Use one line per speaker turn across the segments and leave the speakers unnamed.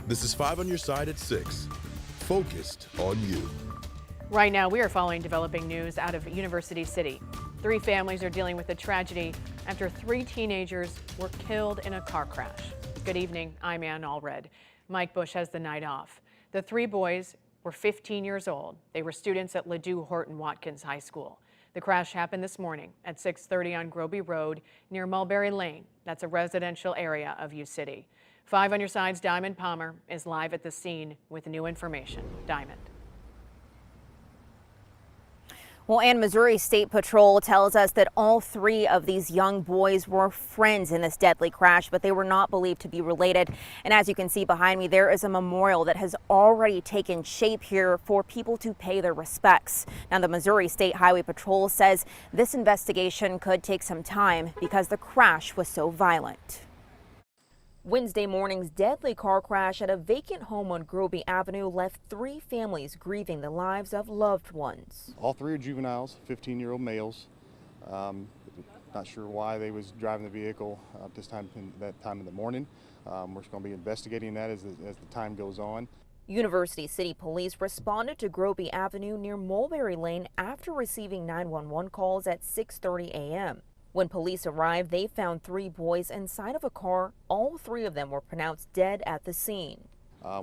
This is 5 on your side at 6. Focused on you.
Right now, we are following developing news out of University City. 3 families are dealing with a tragedy after 3 teenagers were killed in a car crash. Good evening, I'm Ann Allred. Mike Bush has the night off. The 3 boys were 15 years old. They were students at Ladue Horton Watkins High School. The crash happened this morning at 6:30 on Groby Road near Mulberry Lane. That's a residential area of U City. 5 on your side's Diamond Palmer is live at the scene with new information. Diamond.
Well, and Missouri State Patrol tells us that all 3 of these young boys were friends in this deadly crash, but they were not believed to be related. And as you can see behind me, there is a memorial that has already taken shape here for people to pay their respects. Now, the Missouri State Highway Patrol says this investigation could take some time because the crash was so violent. Wednesday morning's deadly car crash at a vacant home on Groby Avenue left 3 families grieving the lives of loved ones.
All 3 are juveniles, 15-year-old males. Not sure why they was driving the vehicle at that time in the morning. We're going to be investigating that as the time goes on.
University City Police responded to Groby Avenue near Mulberry Lane after receiving 911 calls at 6:30 a.m. When police arrived, they found 3 boys inside of a car. All 3 of them were pronounced dead at the scene.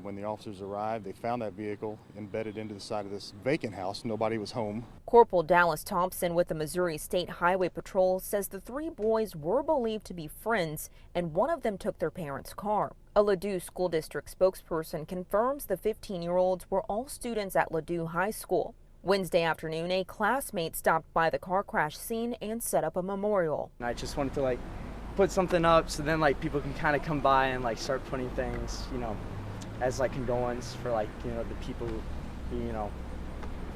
When the officers arrived, they found that vehicle embedded into the side of this vacant house. Nobody was home.
Corporal Dallas Thompson with the Missouri State Highway Patrol says the 3 boys were believed to be friends, and one of them took their parents' car. A Ladue School District spokesperson confirms the 15-year-olds were all students at Ladue High School. Wednesday afternoon, a classmate stopped by the car crash scene and set up a memorial.
I just wanted to put something up so then people can kind of come by and start putting things, as condolence for the people who,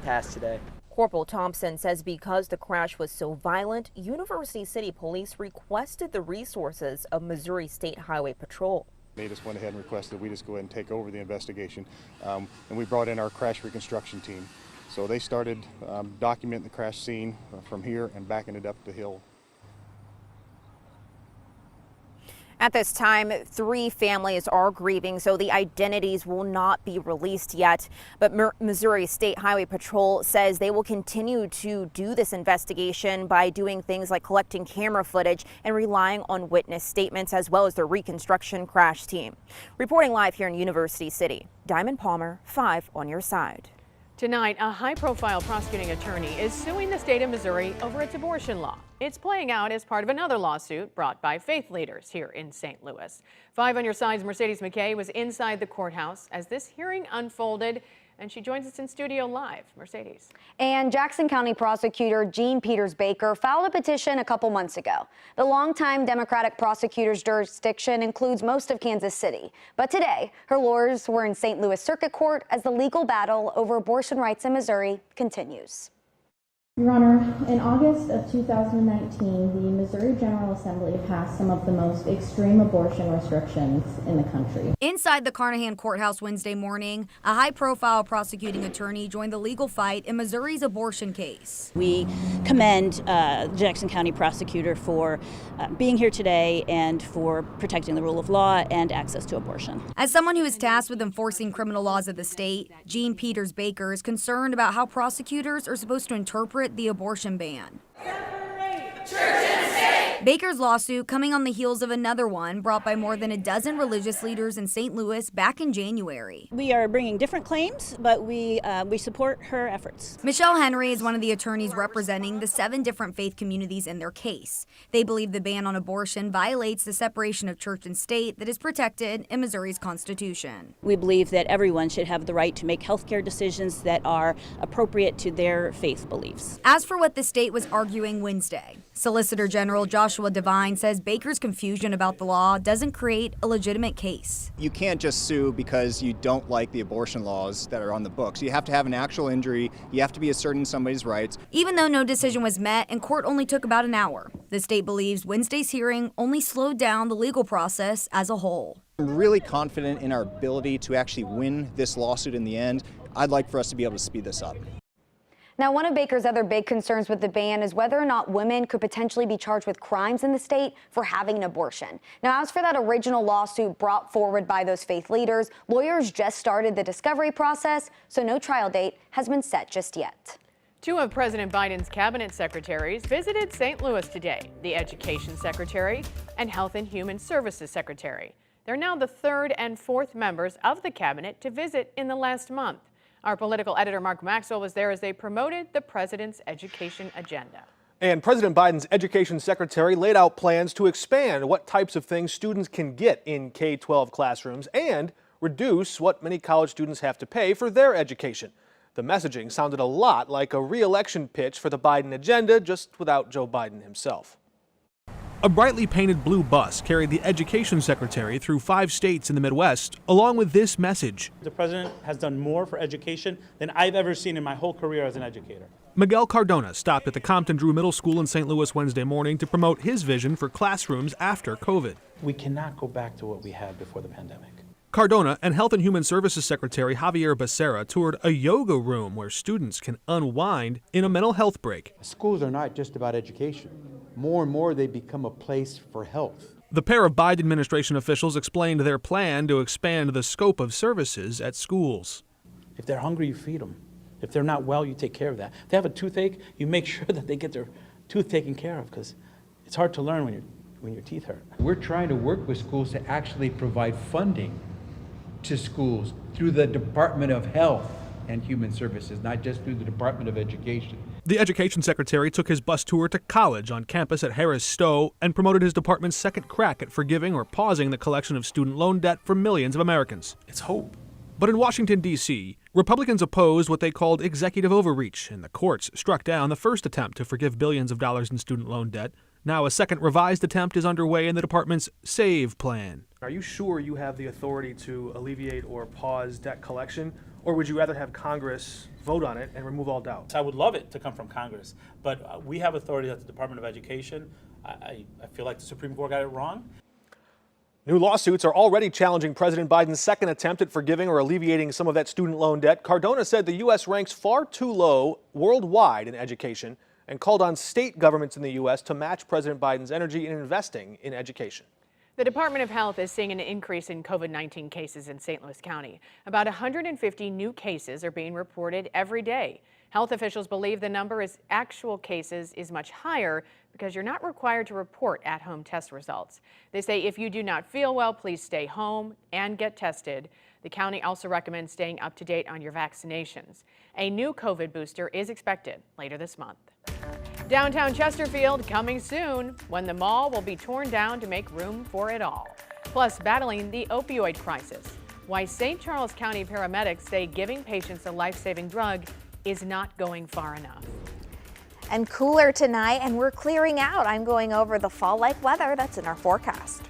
passed today.
Corporal Thompson says because the crash was so violent, University City Police requested the resources of Missouri State Highway Patrol.
They just went ahead and requested we just go ahead and take over the investigation, and we brought in our crash reconstruction team. So they started documenting the crash scene from here and backing it up the hill.
At this time, 3 families are grieving, so the identities will not be released yet. But Missouri State Highway Patrol says they will continue to do this investigation by doing things like collecting camera footage and relying on witness statements, as well as the reconstruction crash team. Reporting live here in University City, Diamond Palmer, 5 on your side.
Tonight, a high-profile prosecuting attorney is suing the state of Missouri over its abortion law. It's playing out as part of another lawsuit brought by faith leaders here in St. Louis. 5 on your side's Mercedes McKay was inside the courthouse as this hearing unfolded, and she joins us in studio live. Mercedes.
And Jackson County prosecutor Jean Peters Baker filed a petition a couple months ago. The longtime Democratic prosecutor's jurisdiction includes most of Kansas City. But today, her lawyers were in St. Louis Circuit Court as the legal battle over abortion rights in Missouri continues.
Your Honor, in August of 2019, the Missouri General Assembly passed some of the most extreme abortion restrictions in the country.
Inside the Carnahan Courthouse Wednesday morning, a high-profile prosecuting attorney joined the legal fight in Missouri's abortion case.
We commend Jackson County prosecutor for being here today and for protecting the rule of law and access to abortion.
As someone who is tasked with enforcing criminal laws of the state, Jean Peters Baker is concerned about how prosecutors are supposed to interpret the abortion ban.
Separate church and state.
Baker's lawsuit coming on the heels of another one brought by more than a dozen religious leaders in St. Louis back in January.
We are bringing different claims, but we support her efforts.
Michelle Henry is one of the attorneys representing the 7 different faith communities in their case. They believe the ban on abortion violates the separation of church and state that is protected in Missouri's Constitution.
We believe that everyone should have the right to make healthcare decisions that are appropriate to their faith beliefs.
As for what the state was arguing Wednesday, Solicitor General Joshua Devine says Baker's confusion about the law doesn't create a legitimate case.
You can't just sue because you don't like the abortion laws that are on the books. You have to have an actual injury. You have to be asserting somebody's rights.
Even though no decision was met and court only took about an hour, the state believes Wednesday's hearing only slowed down the legal process as a whole.
I'm really confident in our ability to actually win this lawsuit in the end. I'd like for us to be able to speed this up.
Now, one of Baker's other big concerns with the ban is whether or not women could potentially be charged with crimes in the state for having an abortion. Now, as for that original lawsuit brought forward by those faith leaders, lawyers just started the discovery process, so no trial date has been set just yet.
Two of President Biden's cabinet secretaries visited St. Louis today, the Education Secretary and Health and Human Services Secretary. They're now the third and fourth members of the cabinet to visit in the last month. Our political editor Mark Maxwell was there as they promoted the president's education agenda.
And President Biden's education secretary laid out plans to expand what types of things students can get in K-12 classrooms and reduce what many college students have to pay for their education. The messaging sounded a lot like a re-election pitch for the Biden agenda, just without Joe Biden himself. A brightly painted blue bus carried the education secretary through 5 states in the Midwest, along with this message.
The president has done more for education than I've ever seen in my whole career as an educator.
Miguel Cardona stopped at the Compton Drew Middle School in St. Louis Wednesday morning to promote his vision for classrooms after COVID.
We cannot go back to what we had before the pandemic.
Cardona and Health and Human Services Secretary Javier Becerra toured a yoga room where students can unwind in a mental health break.
Schools are not just about education. More and more they become a place for health.
The pair of Biden administration officials explained their plan to expand the scope of services at schools.
If they're hungry, you feed them. If they're not well, you take care of that. If they have a toothache, you make sure that they get their tooth taken care of, because it's hard to learn when your teeth hurt.
We're trying to work with schools to actually provide funding to schools through the Department of Health and Human Services, not just through the Department of Education.
The education secretary took his bus tour to college on campus at Harris Stowe and promoted his department's second crack at forgiving or pausing the collection of student loan debt for millions of Americans.
It's hope.
But in Washington, D.C., Republicans opposed what they called executive overreach, and the courts struck down the first attempt to forgive billions of dollars in student loan debt. Now a second revised attempt is underway in the department's SAVE plan.
Are you sure you have the authority to alleviate or pause debt collection, or would you rather have Congress vote on it and remove all doubt?
I would love it to come from Congress, but we have authority at the Department of Education. I feel like the Supreme Court got it wrong.
New lawsuits are already challenging President Biden's second attempt at forgiving or alleviating some of that student loan debt. Cardona said the U.S. ranks far too low worldwide in education and called on state governments in the U.S. to match President Biden's energy in investing in education.
The Department of Health is seeing an increase in COVID-19 cases in St. Louis County. About 150 new cases are being reported every day. Health officials believe the number of actual cases is much higher because you're not required to report at-home test results. They say if you do not feel well, please stay home and get tested. The county also recommends staying up to date on your vaccinations. A new COVID booster is expected later this month. Downtown Chesterfield coming soon, when the mall will be torn down to make room for it all. Plus, battling the opioid crisis. Why St. Charles County paramedics say giving patients a life-saving drug is not going far enough.
And cooler tonight, and we're clearing out. I'm going over the fall-like weather that's in our forecast.